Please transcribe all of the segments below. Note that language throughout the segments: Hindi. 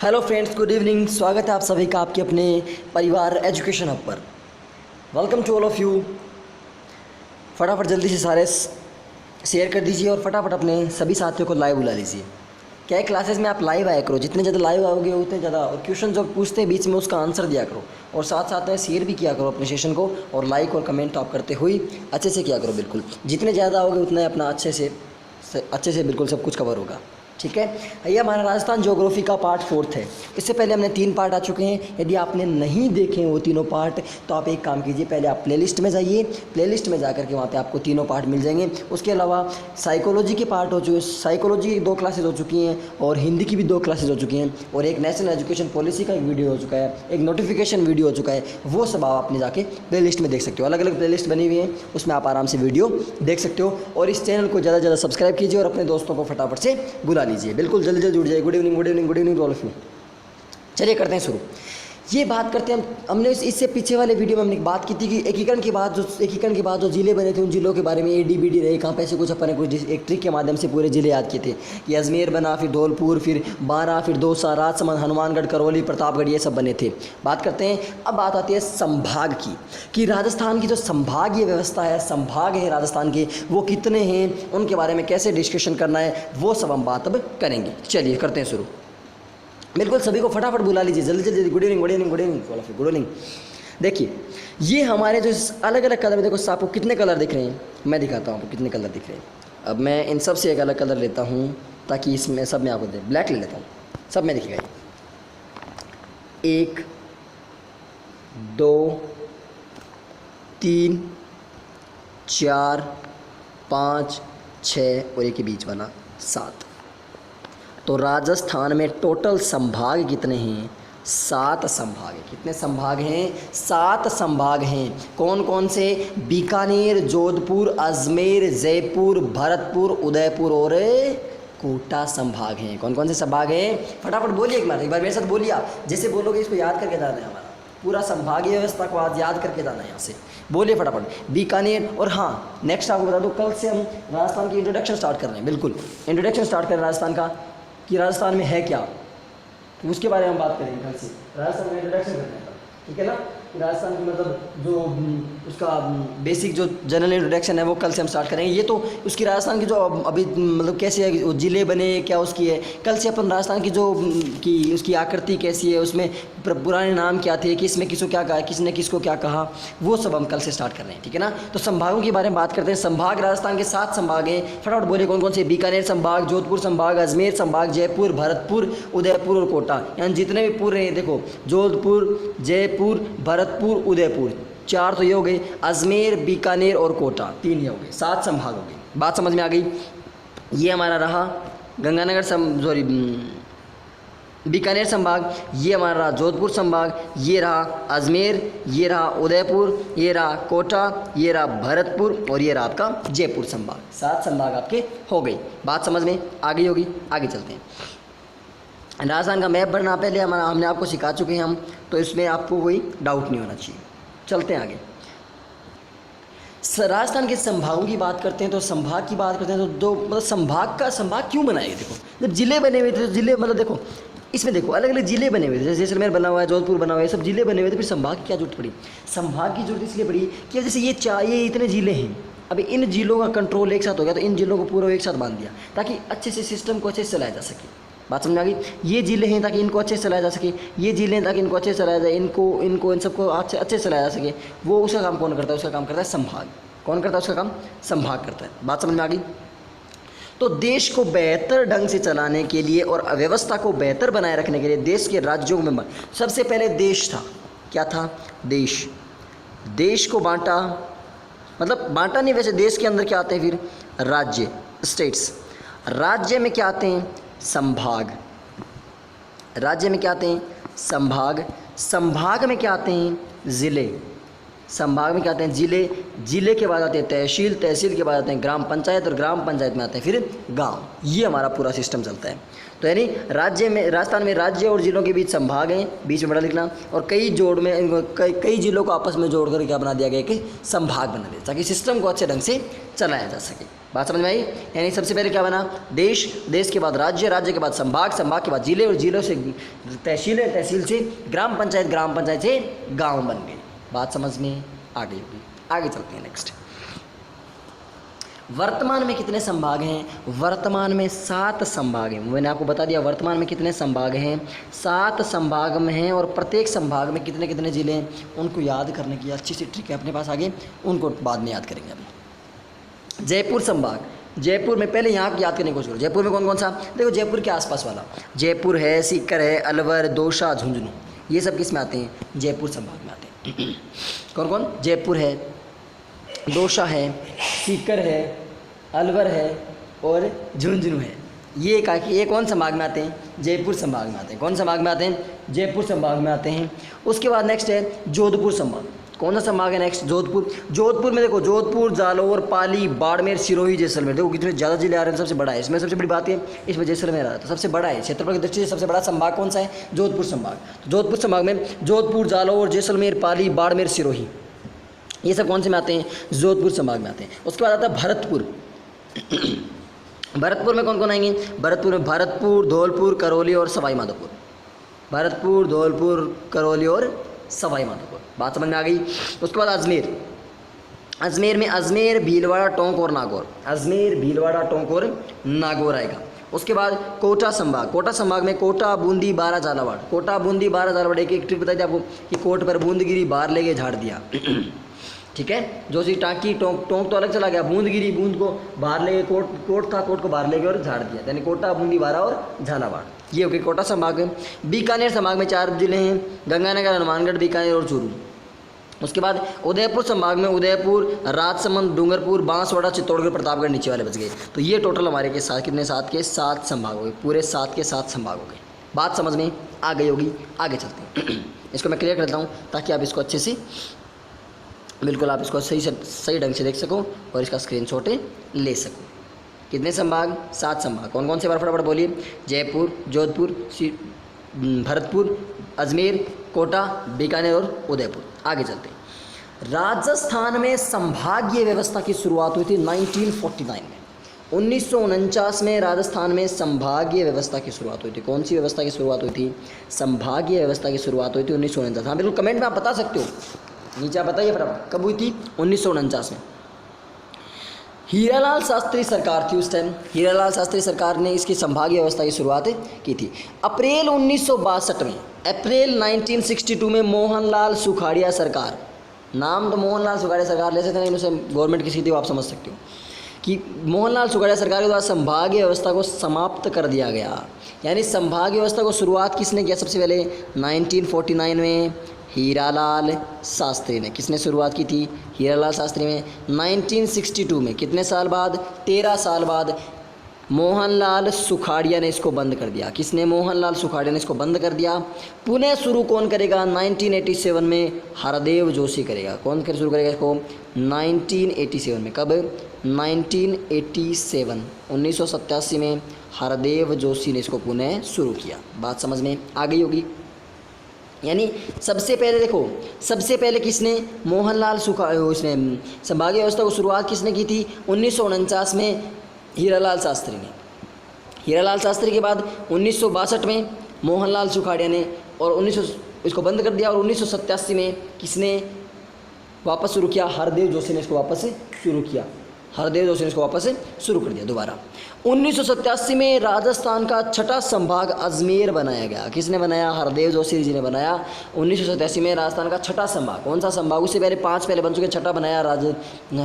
Hello friends, good evening. स्वागत है आप सभी का आपके अपने परिवार एजुकेशन हब पर। Welcome to all of you. फटाफट जल्दी से सारे शेयर कर दीजिए और फटाफट अपने सभी साथियों को लाइव बुला लीजिए। क्या है, क्लासेस में आप लाइव आया करो, जितने ज़्यादा लाइव आओगे उतने ज़्यादा, और क्वेश्चन जो पूछते हैं बीच में उसका आंसर दिया करो, और साथ साथ में शेयर भी किया करो अपने सेशन को, और लाइक और कमेंट तो आप करते हुए अच्छे से किया करो। बिल्कुल जितने ज़्यादा आओगे उतना अपना अच्छे से बिल्कुल सब कुछ कवर होगा। ठीक है, ये हमारा राजस्थान ज्योग्राफी का पार्ट 4 है। इससे पहले हमने 3 पार्ट आ चुके हैं। यदि आपने नहीं देखे वो तीनों पार्ट तो आप एक काम कीजिए, पहले आप प्लेलिस्ट में जाइए। प्लेलिस्ट में जाकर के वहाँ पे आपको तीनों पार्ट मिल जाएंगे। उसके अलावा साइकोलॉजी के पार्ट हो चुके, साइकोलॉजी की 2 क्लासेज हो चुकी हैं, और हिंदी की भी 2 क्लासेज हो चुकी हैं, और एक नेशनल एजुकेशन पॉलिसी का एक वीडियो हो चुका है, एक नोटिफिकेशन वीडियो हो चुका है। वो सब आप अपने जाके प्लेलिस्ट में देख सकते हो। अलग अलग प्लेलिस्ट बनी हुई हैं, उसमें आप आराम से वीडियो देख सकते हो। और इस चैनल को ज़्यादा से ज़्यादा सब्सक्राइब कीजिए और अपने दोस्तों को फटाफट से बुला लीजिए। बिल्कुल जल्दी जुड़ जाइए। Good evening, good evening, good evening to all of you. चलिए करते हैं शुरू। ये बात करते हैं हमने इससे पीछे वाले वीडियो में हमने बात की थी कि एकीकरण के बाद जो जिले बने थे उन जिलों के बारे में ADBD रहे कहाँ पे, ऐसे कुछ अपन ने कुछ एक ट्रिक के माध्यम से पूरे जिले याद किए थे कि अजमेर बना, फिर धौलपुर, फिर बारा, फिर दौसा, राजसमंद, हनुमानगढ़, करौली, प्रतापगढ़, ये सब बने थे। बात करते हैं, अब बात आती है संभाग की, कि राजस्थान की जो संभागीय व्यवस्था है, संभाग है राजस्थान के, वो कितने हैं, उनके बारे में कैसे डिस्कशन करना है, वो सब हम बात अब करेंगे। चलिए करते हैं शुरू। बिल्कुल सभी को फटाफट बुला लीजिए जल्दी जल्दी। Good evening, good evening, good evening, good evening. देखिए ये हमारे जो अलग अलग कलर में, देखो आपको कितने कलर दिख रहे हैं, मैं दिखाता हूँ आपको कितने कलर दिख रहे हैं। अब मैं इन सब से एक अलग कलर लेता हूँ ताकि इसमें सब में आपको दे। ब्लैक ले लेता हूँ, सब में दिखेगा। 1 2 3 4 5 6 और एक के बीच वाला 7। तो राजस्थान में टोटल संभाग कितने हैं? 7 संभाग हैं। कितने संभाग हैं? 7 संभाग हैं। कौन कौन से? बीकानेर, जोधपुर, अजमेर, जयपुर, भरतपुर, उदयपुर और कोटा संभाग हैं। कौन कौन से संभाग हैं? फटाफट बोलिए, एक बार मेरे साथ बोलिए आप। जैसे बोलोगे इसको याद करके जाना है, हमारा पूरा संभागीय व्यवस्था को आज याद करके जाना है। यहाँ से बोलिए फटाफट बीकानेर। और हाँ, नेक्स्ट आपको बता दूँ, कल से हम राजस्थान की इंट्रोडक्शन स्टार्ट कर रहे हैं। बिल्कुल इंट्रोडक्शन स्टार्ट कर रहे हैं राजस्थान का, कि राजस्थान में है क्या, तो उसके बारे में हम बात करेंगे कल से। राजस्थान में इंट्रोडक्शन करने का, ठीक है ना, कि राजस्थान की मतलब जो उसका बेसिक जो जनरल इंट्रोडक्शन है वो कल से हम स्टार्ट करेंगे। ये तो उसकी राजस्थान की जो अभी मतलब कैसे है, वो ज़िले बने क्या उसकी है, कल से अपन राजस्थान की जो कि उसकी आकृति कैसी है, उसमें पुराने नाम क्या थे, किसमें किसको क्या कहा, किसने किसको क्या कहा, वो सब हम कल से स्टार्ट कर रहे हैं। ठीक है ना। तो संभागों के बारे में बात करते हैं। संभाग राजस्थान के 7 संभाग हैं। फटाफट बोलिए कौन कौन से? बीकानेर संभाग, जोधपुर संभाग, अजमेर संभाग, जयपुर, भरतपुर, उदयपुर और कोटा। यानी जितने भी पूरे हैं, देखो जोधपुर, जयपुर, भरतपुर, उदयपुर, 4 तो ये हो गए। अजमेर, बीकानेर और कोटा 3 ये हो गए। 7 संभाग हो गए। बात समझ में आ गई? ये हमारा रहा बीकानेर संभाग, ये हमारा रहा जोधपुर संभाग, ये रहा अजमेर, ये रहा उदयपुर, ये रहा कोटा, ये रहा भरतपुर और ये रहा आपका जयपुर संभाग। 7 संभाग आपके हो गई। बात समझ में आ गई होगी। आगे चलते हैं। राजस्थान का मैप बनना पहले हमने आपको सिखा चुके हैं हम, तो इसमें आपको कोई डाउट नहीं होना चाहिए। चलते हैं आगे। राजस्थान के संभागों की बात करते हैं, तो संभाग की बात करते हैं तो दो मतलब संभाग क्यों बनाए? देखो जब जिले बने हुए थे, तो जिले मतलब देखो इसमें देखो अलग अलग जिले बने हुए थे, जैसे जैसलमेर बना हुआ है, जोधपुर बना हुआ है, सब जिले बने हुए थे। फिर संभाग की क्या जरूरत पड़ी? संभाग की जरूरत इसलिए पड़ी कि जैसे ये इतने जिले हैं, अभी इन जिलों का कंट्रोल एक साथ हो गया, तो इन जिलों को पूरा एक साथ बांध दिया ताकि अच्छे से सिस्टम को अच्छे से चलाया जा सके। बात समझ आ गई? ये जिले हैं ताकि इनको अच्छे से चलाया जा सके, ये जिले हैं ताकि इनको अच्छे से चलाया जाए, इनको इन सबको अच्छे से चलाया जा सके। वो उसका काम कौन करता है? उसका काम करता है संभाग। कौन करता है? उसका काम संभाग करता है। बात समझ में आ गई? तो देश को बेहतर ढंग से चलाने के लिए और व्यवस्था को बेहतर बनाए रखने के लिए देश के राज्यों में सबसे पहले देश था। क्या था? देश को बांटा, मतलब बांटा नहीं, वैसे देश के अंदर क्या आते हैं फिर? राज्य, स्टेट्स। राज्य में क्या आते हैं? संभाग। राज्य में क्या आते हैं? संभाग। संभाग में क्या आते हैं? जिले। संभाग में क्या आते हैं? जिले। जिले के बाद आते हैं तहसील। तहसील के बाद आते हैं ग्राम पंचायत, और ग्राम पंचायत में आते हैं फिर गांव। ये हमारा पूरा सिस्टम चलता है। तो यानी राजस्थान में राज्य और जिलों के बीच संभाग हैं, बीच में बड़ा लिखना, और कई जिलों को आपस में जोड़ कर क्या बना दिया गया कि संभाग बना दिया, ताकि सिस्टम को अच्छे ढंग से चलाया जा सके। बात समझ में आई? यानी सबसे पहले क्या बना? देश, देश के बाद राज्य, राज्य के बाद संभाग, संभाग के बाद जिले और जिलों से तहसील है, तहसील से ग्राम पंचायत, ग्राम पंचायत से गांव बन गए। बात समझ में आ गई होगी। आगे चलते हैं नेक्स्ट। वर्तमान में कितने संभाग हैं? वर्तमान में 7 संभाग हैं। मैंने आपको बता दिया वर्तमान में कितने संभाग हैं, 7 संभाग में हैं। और प्रत्येक संभाग में कितने कितने जिले हैं, उनको याद करने की अच्छी सी ट्रिक है अपने पास, आगे उनको बाद में याद करेंगे। अभी जयपुर संभाग, जयपुर में पहले यहाँ याद करने की कोशिश करो। जयपुर में कौन कौन सा? देखो जयपुर के आसपास वाला, जयपुर है, सीकर है, अलवर, दौसा, झुंझुनू, ये सब किस में आते हैं? जयपुर संभाग में आते हैं। कौन कौन? जयपुर है, दौसा है, सीकर है, अलवर है और झुंझुनू है। ये कौन संभाग में आते हैं? जयपुर संभाग में आते हैं। कौन संभाग में आते हैं? जयपुर संभाग में आते हैं। उसके बाद नेक्स्ट है जोधपुर संभाग। कौन सा संभाग है नेक्स्ट? जोधपुर। जोधपुर में देखो जोधपुर, जालौर, पाली, बाड़मेर, सिरोही, जैसलमेर। देखो कितने ज़्यादा जिले आ रहे हैं, सबसे बड़ा है इसमें। सबसे बड़ी बात है इसमें जैसलमेर आ रहा है, तो सबसे बड़ा है क्षेत्रफल की दृष्टि से सबसे बड़ा संभाग कौन सा है? जोधपुर संभाग। तो जोधपुर संभाग में जोधपुर, जालौर, जैसलमेर, पाली, बाड़मेर, सिरोही, ये सब कौन से में आते हैं? जोधपुर संभाग में आते हैं। उसके बाद आता है भरतपुर। भरतपुर में कौन कौन आएंगे? भरतपुर में भरतपुर, धौलपुर, करौली और सवाई माधोपुर। भरतपुर, धौलपुर, करौली और सवाई माधोपुर। बात समझ में आ गई? उसके बाद अजमेर। अजमेर में अजमेर, भीलवाड़ा, टोंक और नागौर। अजमेर, भीलवाड़ा, टोंक और नागौर आएगा। उसके बाद कोटा संभाग। कोटा संभाग में कोटा, बूंदी, बारा, झालावाड़। कोटा, बूंदी, बारा, झालावाड़। एक ट्रिक बताई थी आपको कि कोट पर बूंद गिरी, बाहर ले गए झाड़ दिया। ठीक है, जो सी टाँकी, टोंक, टोंक तो अलग चला गया, बूंद गिरी, बूंद को बाहर ले गए, कोट था, कोट को बाहर ले गए और झाड़ दिया। यानी कोटा, बूंदी, बारा और झालावाड़, ये हो गई कोटा संभाग में। बीकानेर संभाग में 4 जिले हैं, गंगानगर, हनुमानगढ़, बीकानेर और चूरू। उसके बाद उदयपुर संभाग में उदयपुर, राजसमंद, डूंगरपुर, बांसवाड़ा, चित्तौड़गढ़, प्रतापगढ़, नीचे वाले बच गए। तो ये टोटल हमारे के साथ कितने? 7 के 7 संभाग हो गए, पूरे 7 के 7 संभाग हो गए। बात समझ में आ गई होगी। आगे चलते हैं। इसको मैं क्लियर कर देता हूँ ताकि आप इसको अच्छे से, बिल्कुल आप इसको सही ढंग से देख सको और इसका स्क्रीनशॉट ले सको। कितने संभाग? 7 संभाग। कौन कौन से बार फटाफट बोलिए? जयपुर, जोधपुर, भरतपुर, अजमेर, कोटा, बीकानेर और उदयपुर। आगे चलते हैं। राजस्थान में संभागीय व्यवस्था की शुरुआत हुई थी 1949 में। 1949 में राजस्थान में संभागीय व्यवस्था की शुरुआत हुई थी। कौन सी व्यवस्था की शुरुआत हुई थी? संभागीय व्यवस्था की शुरुआत हुई थी 1949। हाँ बिल्कुल, कमेंट में आप बता सकते हो, नीचे आप बताइए फटाफट कब हुई थी? 1949 में। हीरालाल शास्त्री सरकार थी उस टाइम। हीरालाल शास्त्री सरकार ने इसकी संभागीय व्यवस्था की शुरुआत की थी। अप्रैल 1962 में, अप्रैल 1962 में मोहनलाल सुखाड़िया सरकार, नाम तो मोहनलाल सुखाड़िया सरकार ले सकते हैं, उसे गवर्नमेंट की थी, आप समझ सकते हो कि मोहनलाल सुखाड़िया सरकार के द्वारा संभागीय व्यवस्था को समाप्त कर दिया गया। यानी संभागीय व्यवस्था को शुरुआत किसने किया? सबसे पहले 1949 में हीरालाल शास्त्री ने। किसने शुरुआत की थी? हीरालाल शास्त्री में। 1962 में, कितने साल बाद? 13 साल बाद मोहनलाल सुखाड़िया ने इसको बंद कर दिया। किसने? मोहनलाल सुखाड़िया ने इसको बंद कर दिया। पुनः शुरू कौन करेगा? 1987 में हरदेव जोशी करेगा। कौन कर शुरू करेगा इसको? 1987 में। कब? 1987, 1987 में हरदेव जोशी ने इसको पुनः शुरू किया। बात समझ में आ गई होगी। यानी सबसे पहले देखो, सबसे पहले किसने? मोहनलाल उसने संभागीय व्यवस्था को शुरुआत किसने की थी? 1949 में हीरालाल शास्त्री ने। हीरालाल शास्त्री के बाद 1962 में मोहनलाल सुखाड़िया ने, और 1900 इसको बंद कर दिया। और 1987 में किसने वापस शुरू किया? हरदेव जोशी ने इसको वापस शुरू किया। हरदेव जोशी ने इसको वापस शुरू कर दिया दोबारा। 1987 में राजस्थान का 6ठा संभाग अजमेर बनाया गया। किसने बनाया? हरदेव जोशी जी ने बनाया। 1987 में राजस्थान का 6ठा संभाग। कौन सा संभाग? उससे पहले 5 पहले बन चुके, 6ठा बनाया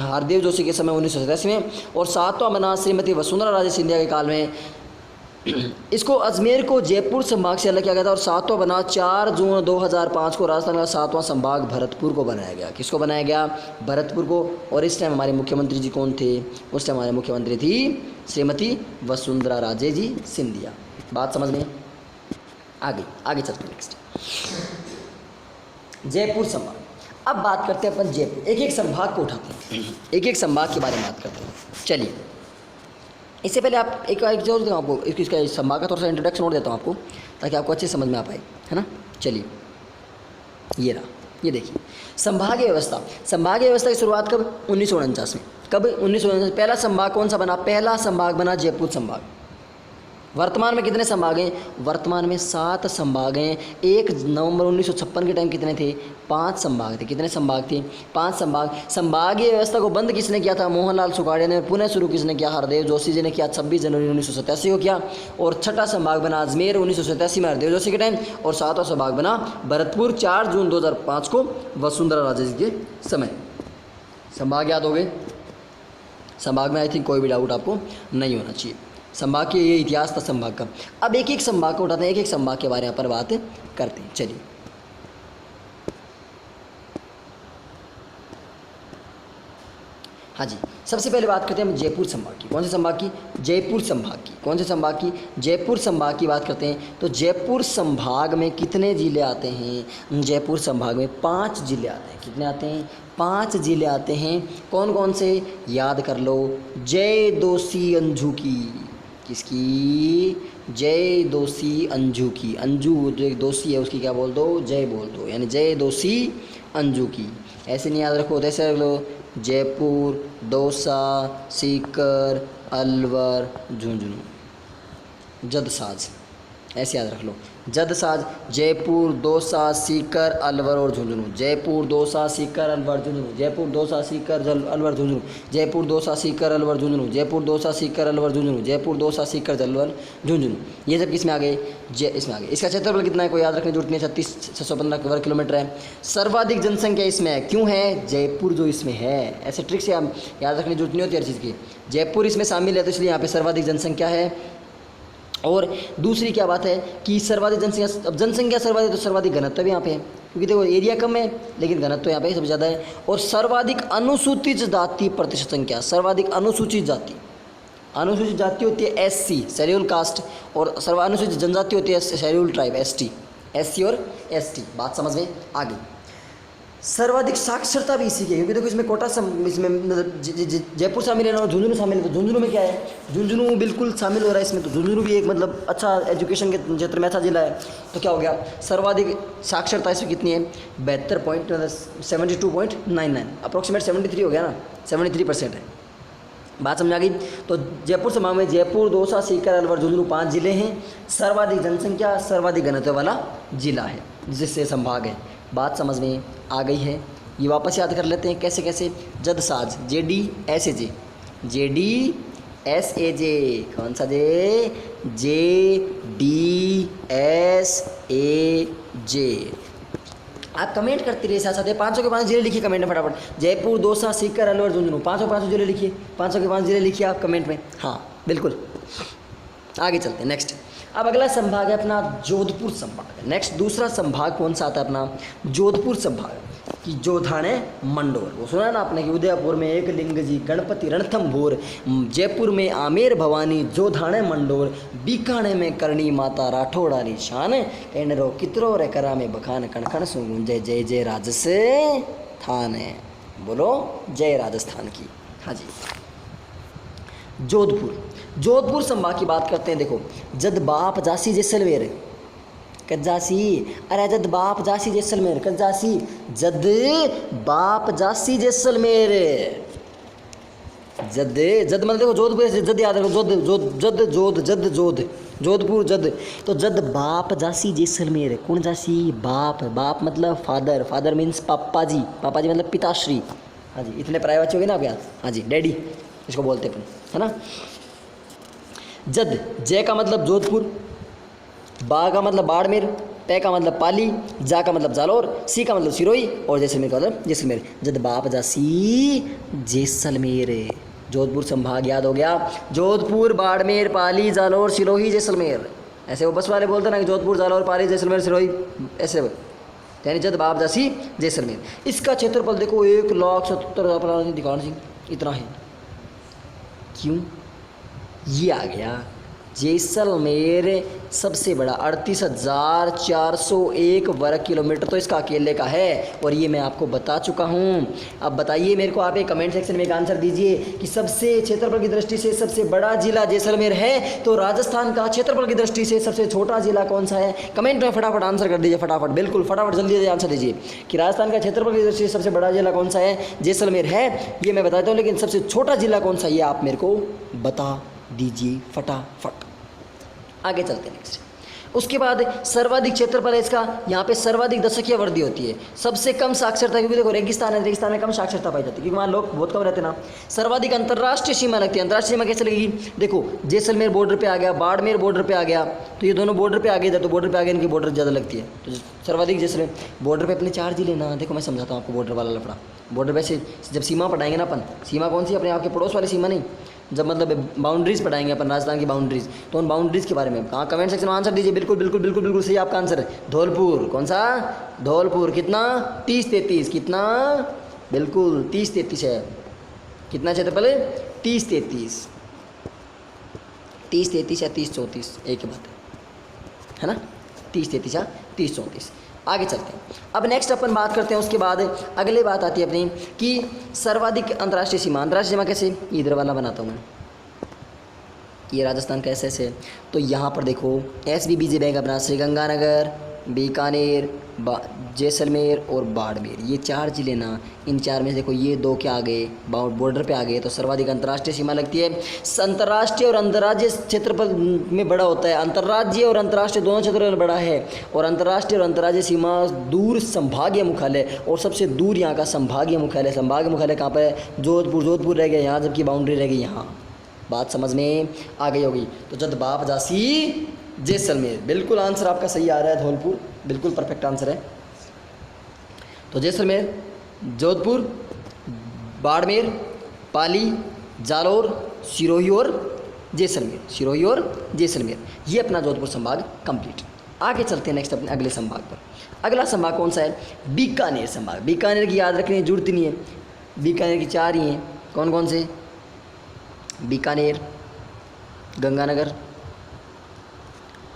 हरदेव जोशी के समय 1987 में। और 7वां बना श्रीमती वसुंधरा राजे सिंधिया के काल में। इसको अजमेर को जयपुर संभाग से अलग किया गया था। और 7वां बना 4 जून 2005 को राजस्थान का 7वां संभाग भरतपुर को बनाया गया। किसको बनाया गया? भरतपुर को। और इस टाइम हमारे मुख्यमंत्री जी कौन थे? उस टाइम हमारे मुख्यमंत्री थी श्रीमती वसुंधरा राजे जी सिंधिया। बात समझ में आ गई। आगे चलते हैं नेक्स्ट, जयपुर संभाग। अब बात करते हैं अपन जयपुर, एक एक संभाग को उठाते हैं, एक एक संभाग के बारे में बात करते हैं। चलिए, इससे पहले आप एक जोर देता हूँ आपको, इसका संभाग का थोड़ा सा इंट्रोडक्शन और देता हूँ आपको ताकि आपको अच्छे समझ में आ पाए, है ना। चलिए, ये रहा ये देखिए संभागीय व्यवस्था। संभागीय व्यवस्था की शुरुआत कब? 1949 में। कब? 1949। पहला संभाग कौन सा बना? पहला संभाग बना जयपुर संभाग। वर्तमान में कितने संभाग हैं? वर्तमान में 7 संभाग हैं। 1 नवंबर 1956 के टाइम कितने थे? 5 संभाग थे। कितने संभाग थे? 5 संभाग। संभागीय व्यवस्था को बंद किसने किया था? मोहनलाल सुखाड़िया ने। पुनः शुरू किसने किया? हरदेव जोशी जी ने किया, 26 जनवरी 1987 को किया। और छठा संभाग बना अजमेर 1987 में हरदेव जोशी के टाइम। और 7वां संभाग बना भरतपुर 4 जून 2005 को वसुंधरा राजे जी के समय। संभाग याद हो गए? संभाग में आई थिंक कोई भी डाउट आपको नहीं होना चाहिए। संभाग के ये इतिहास था संभाग का। अब एक एक संभाग को उठाते हैं, एक एक संभाग के बारे में पर बात करते हैं। चलिए हाँ जी, सबसे पहले बात करते हैं हम जयपुर संभाग की। कौन से संभाग की? जयपुर संभाग की। कौन से संभाग की? जयपुर संभाग की बात करते हैं। तो जयपुर संभाग में कितने ज़िले आते हैं? जयपुर संभाग में 5 ज़िले आते हैं। कितने आते हैं? 5 ज़िले आते हैं। कौन कौन से? याद कर लो। जय दोषी अंजू की। किसकी? जय दोषी अंजू की। अंजू जो एक दोषी है उसकी क्या बोल दो? जय बोल दो, यानी जय दोषी अंजू की। ऐसे नहीं याद रखो, ऐसे रख लो। जयपुर, दौसा, सीकर, अलवर, झुंझुनू, जदसाज, ऐसे याद रख लो। जदसाज, जयपुर, दौसा, सीकर, अलवर और झुंझुनू। जयपुर, दौसा, सीकर, अलवर, झुंझुनू। जयपुर, दौसा, सीकर, अलवर, झुंझुनू। जयपुर, दौसा, सीकर, अलवर, झुंझुनू। जयपुर, दौसा, सीकर, अलवर, झुंझुनू। जयपुर, दौसा, सीकर, अलवर, झुंझुनू। ये सब किस में आ गए? इसमें आ गए। इसका क्षेत्रफल कितना है? कोई याद रखने की जरूरत नहीं है। 36,615 वर्ग किलोमीटर है। सर्वाधिक जनसंख्या इसमें है। क्यों है? जयपुर जो इसमें है। ऐसे ट्रिक से हम याद रखने की जरूरत नहीं होती हर चीज़ की। जयपुर इसमें शामिल है तो इसलिए यहाँ पे सर्वाधिक जनसंख्या है। और दूसरी क्या बात है कि सर्वाधिक जनसंख्या, अब जनसंख्या सर्वाधिक तो सर्वाधिक घनत्व भी यहाँ पे है, क्योंकि देखो एरिया कम है लेकिन घनत्व यहाँ पे सबसे ज़्यादा है। और सर्वाधिक अनुसूचित जाति प्रतिशत संख्या। सर्वाधिक अनुसूचित जाति, अनुसूचित जाति होती है SC शेड्यूल कास्ट, और सर्वानुसूचित जनजाति होती है शेड्यूल ट्राइब ST। SC और ST, बात समझ में आ गई। सर्वाधिक साक्षरता भी इसी की है, क्योंकि देखो इसमें कोटा इसमें मतलब जयपुर शामिल है ना, और झुंझुनू शामिल है। तो झुंझुनू में क्या है? झुंझुनू बिल्कुल शामिल हो रहा है इसमें। तो झुंझुनू भी एक मतलब अच्छा एजुकेशन के क्षेत्र में अच्छा जिला है। तो क्या हो गया? सर्वाधिक साक्षरता इसमें कितनी है? 72.99, अप्रोक्सीमेट 73 हो गया ना, 73% है। बात समझ आ गई? तो जयपुर संभाग में जयपुर, दौसा, सीकर, अलवर, झुंझुनू 5 जिले हैं। सर्वाधिक जनसंख्या, सर्वाधिक घनत्व वाला जिला है, जिससे संभाग है। बात समझ में आ गई है? ये वापस याद कर लेते हैं कैसे कैसे। जदसाज, JDSAJ, JDSAJ, कौन सा जे? JDSAJ। आप कमेंट करते रहिए साथ साथ। 500 के 5 जिले लिखिए कमेंट में फटाफट। जयपुर, दौसा, सीकर, अलवर, झुंझुनू, 500 जिले लिखिए। 500 के 5 जिले लिखिए आप कमेंट में। हाँ बिल्कुल, आगे चलते हैं नेक्स्ट। अब अगला संभाग है अपना जोधपुर संभाग। नेक्स्ट दूसरा संभाग कौन सा आता है अपना? जोधपुर संभाग कि जोधाने मंडोर। वो सुना ना आपने कि उदयपुर में एक लिंग जी, गणपति रणथंभोर, जयपुर में आमेर भवानी, जोधाने मंडोर, बीकाने में करणी माता, राठौड़ारी शान, कहने रो कितरो रे करा में बखान, कणखण सु गुंजे जय जय राजस्थान है। बोलो जय राजस्थान की। हाँ जी, जोधपुर संभाग की बात करते हैं। देखो, जद बाप जासी जैसलमेर, कज्जासी, अरे जद बाप जासी जैसलमेर, कज्जासी, जद बाप जासी जैसलमेर। जद जद मतलब देखो जोधपुर से जद याद रखो। जोधपुर जद, तो जद बाप जासी जैसलमेर। कौन जासी? बाप। बाप मतलब फादर, फादर मीन्स पापा जी, पापा जी मतलब पिताश्री। हाँ जी, इतने प्राय बच्चे हो गए ना आप याद। हाँ जी, डैडी इसको बोलते अपन, है ना। जद, जय का मतलब जोधपुर, बा का मतलब बाड़मेर, पै का मतलब पाली, जा का मतलब जालौर, सी का मतलब सिरोही, और जैसलमेर का मतलब जैसलमेर। जद बाप जासी जैसलमेर। जोधपुर संभाग याद हो गया। जोधपुर, बाड़मेर, पाली, जालौर, सिरोही, जैसलमेर। ऐसे वो बस वाले बोलते ना कि जोधपुर, जालौर, पाली, जैसलमेर, सिरोही, ऐसे यानी जद बाप जासी जैसलमेर। इसका क्षेत्रफल देखो 1,70,000 दिखाना सिंह इतना है। क्यों? ये आ गया जैसलमेर सबसे बड़ा 38,401 वर्ग किलोमीटर तो इसका अकेले का है, और ये मैं आपको बता चुका हूँ। अब बताइए मेरे को, आप एक कमेंट सेक्शन में एक आंसर दीजिए कि सबसे क्षेत्रफल की दृष्टि से सबसे बड़ा जिला जैसलमेर है, तो राजस्थान का क्षेत्रफल की दृष्टि से सबसे छोटा जिला कौन सा है? कमेंट में फटाफट आंसर कर दीजिए, फटाफट, बिल्कुल फटाफट जल्दी आंसर दीजिए कि राजस्थान का क्षेत्रफल की दृष्टि से सबसे बड़ा जिला कौन सा है? जैसलमेर है, ये मैं बताता हूँ, लेकिन सबसे छोटा जिला कौन सा है ये आप मेरे को बता दीजिए फटाफट। आगे चलते हैं नेक्स्ट। उसके बाद सर्वाधिक क्षेत्रफल है इसका, यहाँ पे सर्वाधिक दशकीय वृद्धि होती है, सबसे कम साक्षरता, क्योंकि देखो रेगिस्तान है, रेगिस्तान में कम साक्षरता पाई जाती है क्योंकि वहाँ लोग बहुत कम रहते ना। सर्वाधिक अंतर्राष्ट्रीय सीमा लगती है, अंतर्राष्ट्रीय सीमा कैसे लगेगी? देखो जैसलमेर बॉर्डर पे आ गया, बाड़मेर बॉर्डर पे आ गया, तो ये दोनों बॉर्डर पे आ गए, तो बॉर्डर पे आ गए, इनकी बॉर्डर ज़्यादा लगती है, तो सर्वाधिक जैसलमेर बॉर्डर पे अपने 4 जिले ना। देखो मैं समझाता हूँ आपको बॉर्डर वाला लफड़ा। बॉर्डर वैसे जब सीमा पढ़ाएंगे ना अपन, सीमा कौन सी? अपने आपके पड़ोस वाली सीमा नहीं, जब मतलब बाउंड्रीज पढ़ाएंगे अपन, राजस्थान की बाउंड्रीज, तो उन बाउंड्रीज के बारे में कहाँ कमेंट सेक्शन में आंसर दीजिए। बिल्कुल बिल्कुल बिल्कुल बिल्कुल सही आपका आंसर है, धौलपुर। कौन सा? धौलपुर। कितना? 30-33। कितना? बिल्कुल 30-33 है। कितना क्षेत्रफल है? 30-33, 30-33 या 30-34 एक ही बात है ना? 30-33 या 30-34। आगे चलते हैं। अब नेक्स्ट अपन बात करते हैं, उसके बाद अगले बात आती है अपनी कि सर्वाधिक अंतर्राष्ट्रीय सीमा। अंतर्राष्ट्रीय सीमा कैसे? इधर वाला बनाता हूँ मैं, ये राजस्थान का ऐसे है, तो यहाँ पर देखो SBBJ बैंक अपना श्रीगंगानगर, बीकानेर, जैसलमेर और बाड़मेर, ये 4 जिले ना। इन 4 में से देखो ये 2 क्या आ गए? बॉर्डर पे आ गए, तो सर्वाधिक अंतर्राष्ट्रीय सीमा लगती है। अंतर्राष्ट्रीय और अंतर्राज्यीय क्षेत्रफल में बड़ा होता है, अंतर्राज्यीय और अंतर्राष्ट्रीय दोनों क्षेत्रों में बड़ा है। और अंतर्राष्ट्रीय और अंतर्राज्यीय सीमा दूर संभागीय मुख्यालय, और सबसे दूर यहाँ का संभागीय मुख्यालय। संभागीय मुख्यालय कहाँ पर है? जोधपुर। जोधपुर रह गया यहाँ, जबकि बाउंड्री रह गई यहाँ। बात समझ में आ गई होगी। तो जद बाप जासी जैसलमेर, बिल्कुल आंसर आपका सही आ रहा है, धौलपुर बिल्कुल परफेक्ट आंसर है। तो जैसलमेर, जोधपुर, बाड़मेर, पाली, जालौर, सिरोही और जैसलमेर, सिरोही और जैसलमेर, ये अपना जोधपुर संभाग कंप्लीट। आगे चलते हैं नेक्स्ट अपने अगले संभाग पर। अगला संभाग कौन सा है? बीकानेर संभाग। बीकानेर की याद रखने की जरूरत नहीं है, बीकानेर की 4 ही हैं। कौन कौन से? बीकानेर, गंगानगर,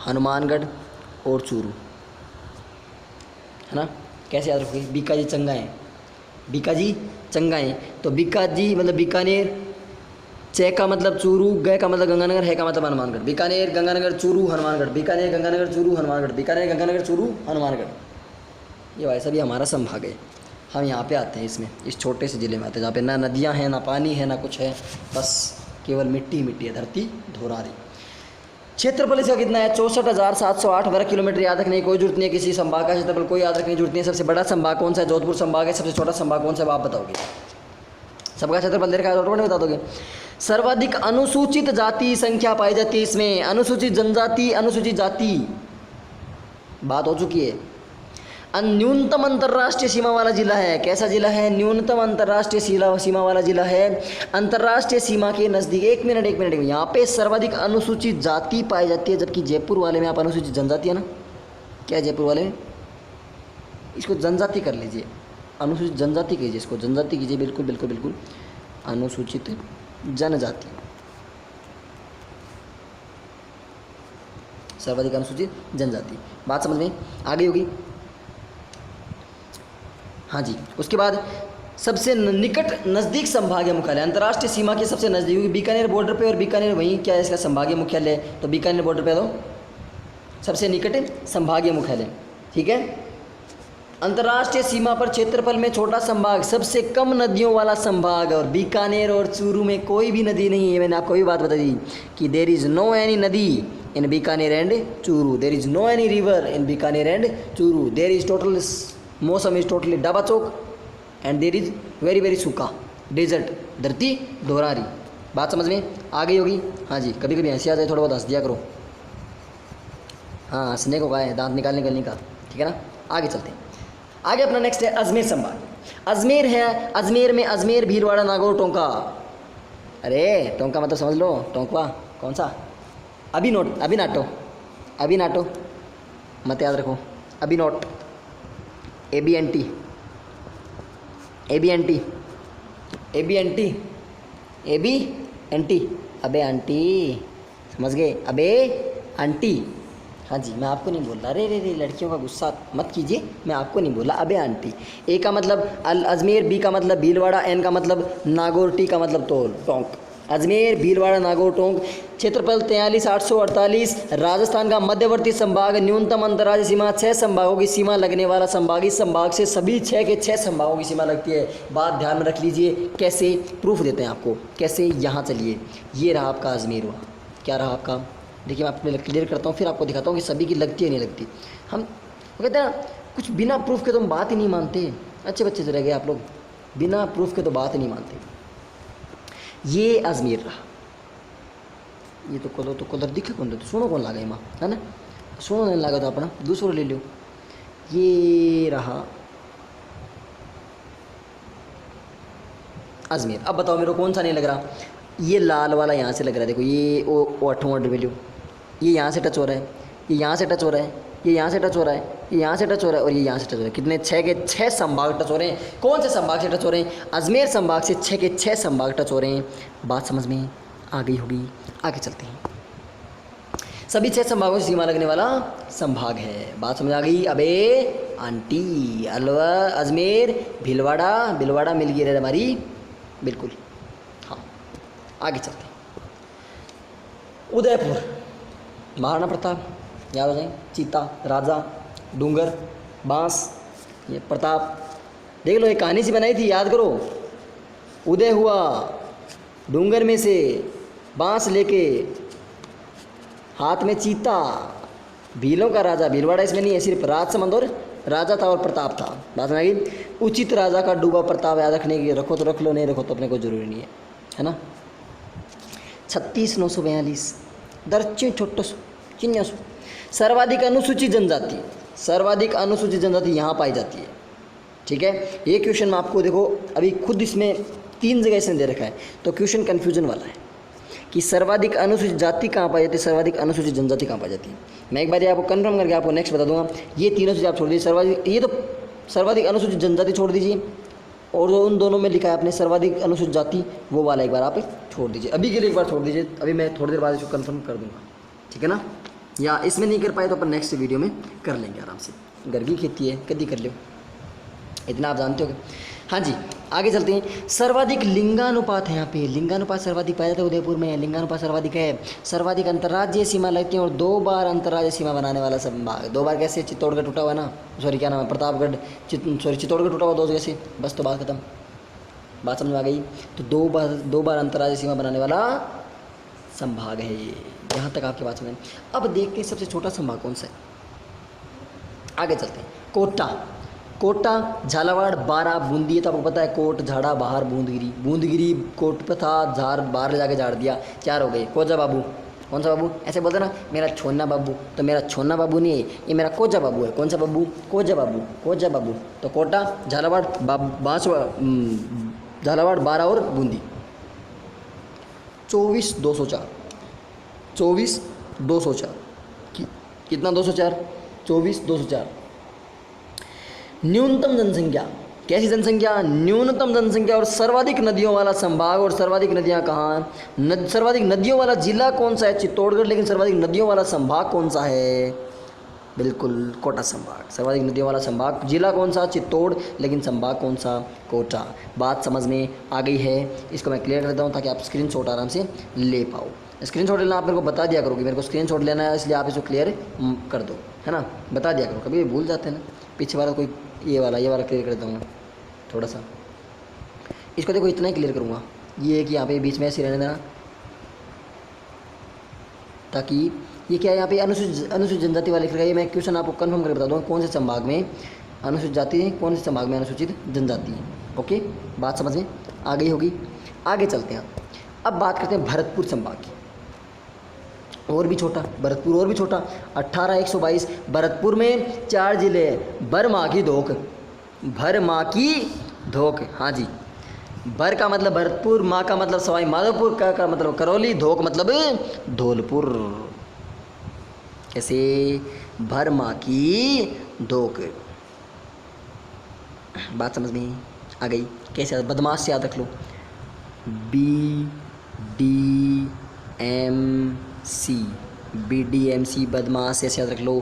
हनुमानगढ़ और चूरू, है ना? कैसे याद रखोगे? बीकाजी चंगाएँ, बीकाजी चंगाएँ, तो बीकाजी मतलब बीकानेर, चे का मतलब चूरू, गए का मतलब गंगानगर, है का मतलब हनुमानगढ़। बीकानेर, गंगानगर, चूरू, हनुमानगढ़, बीकानेर, गंगानगर, चूरू, हनुमानगढ़, बीकानेर, गंगानगर, चूरू, हनुमानगढ़। ये वैसा भी हमारा संभाग है। हम यहाँ पे आते हैं, इसमें इस छोटे से ज़िले में आते हैं, जहाँ पे ना नदियाँ हैं, ना पानी है, ना कुछ है, बस केवल मिट्टी मिट्टी है, धरती धोरारी। क्षेत्रफल इसका कितना है? 64,708 वर्ग किलोमीटर। याद रखने की कोई जरूरत नहीं है, किसी संभाग का क्षेत्रफल कोई याद रखने की जरूरत नहीं है। सबसे बड़ा संभाग कौन सा है? जोधपुर संभाग है। सबसे छोटा संभाग कौन सा है? आप बताओगे। सबका क्षेत्रफल दे रखा है, ऑटोमेटिक बता दोगे। सर्वाधिक अनुसूचित जाति संख्या पाई जाती है इसमें, अनुसूचित जनजाति, अनुसूचित जाति, बात हो चुकी है। न्यूनतम अंतर्राष्ट्रीय सीमा वाला जिला है। कैसा जिला है? न्यूनतम अंतर्राष्ट्रीय सीमा वाला जिला है। अंतर्राष्ट्रीय सीमा के नज़दीक, एक मिनट यहाँ पे सर्वाधिक अनुसूचित जाति पाई जाती है, जबकि जयपुर वाले में आप अनुसूचित जनजाति है ना, क्या है जयपुर वाले में? इसको जनजाति कर लीजिए, अनुसूचित जनजाति कीजिए, इसको जनजाति कीजिए, बिल्कुल बिल्कुल बिल्कुल, अनुसूचित जनजाति, सर्वाधिक अनुसूचित जनजाति। बात समझ में आ गई होगी? हाँ जी। उसके बाद सबसे निकट नज़दीक संभागीय मुख्यालय, अंतर्राष्ट्रीय सीमा के सबसे नज़दीक, बीकानेर बॉर्डर पे, और बीकानेर वहीं क्या है इसका संभागीय मुख्यालय, तो बीकानेर बॉर्डर पे तो सबसे निकट संभागीय मुख्यालय, ठीक है। अंतर्राष्ट्रीय सीमा पर क्षेत्रफल में छोटा संभाग, सबसे कम नदियों वाला संभाग, और बीकानेर और चूरू में कोई भी नदी नहीं है। मैंने आपको भी बात बता दी कि देर इज़ नो एनी नदी in Bikaner and Churu, there is no any river in Bikaner and Churu, there is total मौसम इज टोटली डाबाचौक and there is very very सूखा डेजर्ट, धरती दोहरारी। बात समझ में आ गई होगी? हाँ जी। कभी कभी हंसी आ जाए, थोड़ा बहुत हंस दिया करो। हाँ, हंसने को कहा है, दांत निकालने का नहीं कहा, ठीक है ना। आगे चलते हैं। आगे अपना नेक्स्ट है अजमेर संभाग। अजमेर है, अजमेर में अजमेर, भीलवाड़ा, नागौर, टोंका। अरे टोंका मतलब समझ लो, टोंकवा कौन सा? अभिनाटो मत याद रखो, अभिनोट, ABNT, अबे आंटी समझ गए? अबे आंटी, हाँ जी, मैं आपको नहीं बोल रहा। अरे रे रे, लड़कियों का गुस्सा मत कीजिए, मैं आपको नहीं बोला। अबे आंटी। ए का मतलब अल अजमेर, बी का मतलब भीलवाड़ा, एन का मतलब नागौर, टी का मतलब तोल टोंक। अजमेर, भीलवाड़ा, नागौर, टोंक। क्षेत्रफल 43,848। राजस्थान का मध्यवर्ती संभाग, न्यूनतम अंतर्राज्यीय सीमा 6 संभागों की सीमा लगने वाला संभाग। इस संभाग से सभी 6 के 6 संभागों की सीमा लगती है। बात ध्यान में रख लीजिए। कैसे प्रूफ देते हैं आपको, कैसे? यहाँ चलिए, ये रहा आपका अजमेर हुआ। क्या रहा आपका? देखिए मैं आपको क्लियर करता हूँ, फिर आपको दिखाता हूँ कि सभी की लगती है नहीं लगती। हम कहते हैं ना, कुछ बिना प्रूफ के तो हम बात ही नहीं मानते। अच्छे बच्चे से रह गए आप लोग, बिना प्रूफ के तो बात ही नहीं मानते। ये अजमेर रहा। ये तो कलर दिखे कौन तो सुनो कौन लागे माँ, है ना? सुनो नहीं लगा तो अपना दूसरा ले लो। ये रहा अजमेर। अब बताओ मेरे को कौन सा नहीं लग रहा? ये लाल वाला यहाँ से लग रहा है, देखो ये ओ 8 वैल्यू, ये यहाँ से टच हो रहा है, ये यहाँ से टच हो रहा है, ये यहाँ से टच हो रहा है, ये यहाँ से टच हो रहा है और ये यहाँ से टच हो रहा है। कितने? 6 के 6 संभाग टच हो रहे हैं। कौन से संभाग से टच हो रहे हैं? अजमेर संभाग से 6 के 6 संभाग टच हो रहे हैं। बात समझ में आ गई होगी। आगे चलते हैं। सभी 6 संभागों से सीमा लगने वाला संभाग है। बात समझ आ गई? अबे आंटी, अलवर, अजमेर, भीलवाड़ा मिल गई रे हमारी, बिल्कुल। हाँ, आगे चलते हैं। उदयपुर, महाराणा प्रताप याद हो जाए, चीता, राजा, डूंगर, बांस, ये प्रताप। देख लो, एक कहानी सी बनाई थी, याद करो। उदय हुआ डूंगर में से, बांस लेके, हाथ में चीता, भीलों का राजा। भीलवाड़ा इसमें नहीं है, सिर्फ राजसमंद और राजा था और प्रताप था। बात में आ गई। उचित राजा का डूबा प्रताप याद रखने की, रखो तो रख लो, नहीं रखो तो अपने को जरूरी नहीं है ना? 36,942 दर्चिन छोटो चिन्ह। सर्वाधिक अनुसूचित जनजाति, सर्वाधिक अनुसूचित जनजाति यहाँ पाई जाती है। ठीक है, ये क्वेश्चन में आपको देखो अभी खुद इसमें 3 जगह इसने दे रखा है, तो क्वेश्चन कन्फ्यूजन वाला है कि सर्वाधिक अनुसूचित जाति कहाँ पाई जाती है, सर्वाधिक अनुसूचित जनजाति कहाँ पाई जाती है। मैं एक बार ये आपको कन्फर्म करके आपको नेक्स्ट बता दूंगा। ये तीनों चीज़ आप छोड़ दीजिए, सर्वाधिक, ये तो सर्वाधिक अनुसूचित जनजाति छोड़ दीजिए, और जो उन दोनों में लिखा है आपने सर्वाधिक अनुसूचित जाति, वो वाला एक बार आप छोड़ दीजिए। अभी के लिए एक बार छोड़ दीजिए, अभी मैं थोड़ी देर बाद इसको कन्फर्म कर दूंगा, ठीक है ना? या इसमें नहीं कर पाए तो अपन नेक्स्ट वीडियो में कर लेंगे आराम से। गर्गी खेती है, कभी कर लो, इतना आप जानते हो। हाँ जी, आगे चलते हैं। सर्वाधिक लिंगानुपात है यहाँ पे, लिंगानुपात सर्वाधिक पाया जाता है उदयपुर में, लिंगानुपात सर्वाधिक है। सर्वाधिक अंतर्राज्यीय सीमा लगती है और 2 बार अंतर्राज्यीय सीमा बनाने वाला संभाग। 2 बार कैसे? चित्तौड़गढ़ टूटा हुआ ना, सॉरी क्या नाम है, प्रतापगढ़, चित्तौड़गढ़ टूटा हुआ 2 जगह से, बस तो बात खत्म। बात समझ में आ गई? तो 2 बार अंतर्राज्यीय सीमा बनाने वाला संभाग है ये। यहाँ तक आपकी बात समझ। अब देखते हैं सबसे छोटा संभाग कौन सा है। आगे चलते हैं। कोटा, झालावाड़, बारा, बूंदी। ये तो आपको पता है, कोट, झाड़ा, बाहर, बूंदगिरी कोट पे था, झार बाहर ले जाके झाड़ दिया, 4 हो गए। कोजा बाबू, कौन सा बाबू? ऐसे बोलते ना, मेरा छोन्ना बाबू, तो मेरा छोन्ना बाबू नहीं है, ये मेरा कोजा बाबू है। कौन सा बाबू? कोजा बाबू। तो कोटा, झालावाड़, झालावाड़, बारा और बूंदी। 24,204, 24,204 कितना? 204, 24,204। न्यूनतम जनसंख्या, कैसी जनसंख्या? न्यूनतम जनसंख्या और सर्वाधिक नदियों वाला संभाग। और सर्वाधिक नदियां कहाँ? सर्वाधिक नदियों वाला जिला कौन सा है? चित्तौड़गढ़। लेकिन सर्वाधिक नदियों वाला संभाग कौन सा है? बिल्कुल कोटा संभाग। सर्वाधिक नदियों वाला संभाग, जिला कौन सा? चित्तौड़, लेकिन संभाग कौन सा? कोटा। बात समझ में आ गई है? इसको मैं क्लियर कर देता हूँ ताकि आप स्क्रीनशॉट आराम से ले पाओ। स्क्रीनशॉट लेना आप मेरे को बता दिया करो कि मेरे को स्क्रीनशॉट लेना है, इसलिए आप इसको क्लियर कर दो, है ना? बता दिया करो, कभी भूल जाते हैं ना। पीछे वाला कोई ये वाला क्लियर कर देता हूँ थोड़ा सा। इसको देखो इतना ही क्लियर करूँगा, ये है कि यहाँ पे बीच में ऐसे रहने देना, ताकि ये क्या है, यहाँ पे अनुसूचित जनजाति वाले लिख रहा है। ये मैं क्वेश्चन आपको कंफर्म करके बता दूँगा कौन से संभाग में अनुसूचित जाति है, कौन से संभाग में अनुसूचित जनजाति है। ओके, बात समझ में आ गई होगी। आगे चलते हैं। अब बात करते हैं भरतपुर संभाग की। और भी छोटा भरतपुर, और भी छोटा, 18,122। भरतपुर में 4 जिले हैं। भरमा की धोक, हाँ जी। भर का मतलब भरतपुर, माँ का मतलब सवाई माधोपुर, का मतलब करौली, धोक मतलब धौलपुर। कैसे? भरमा की धोक। बात समझ में आ गई? कैसे? बदमाश से याद रख लो, BDMC सी, BDMC बदमाश ऐसे याद रख लो।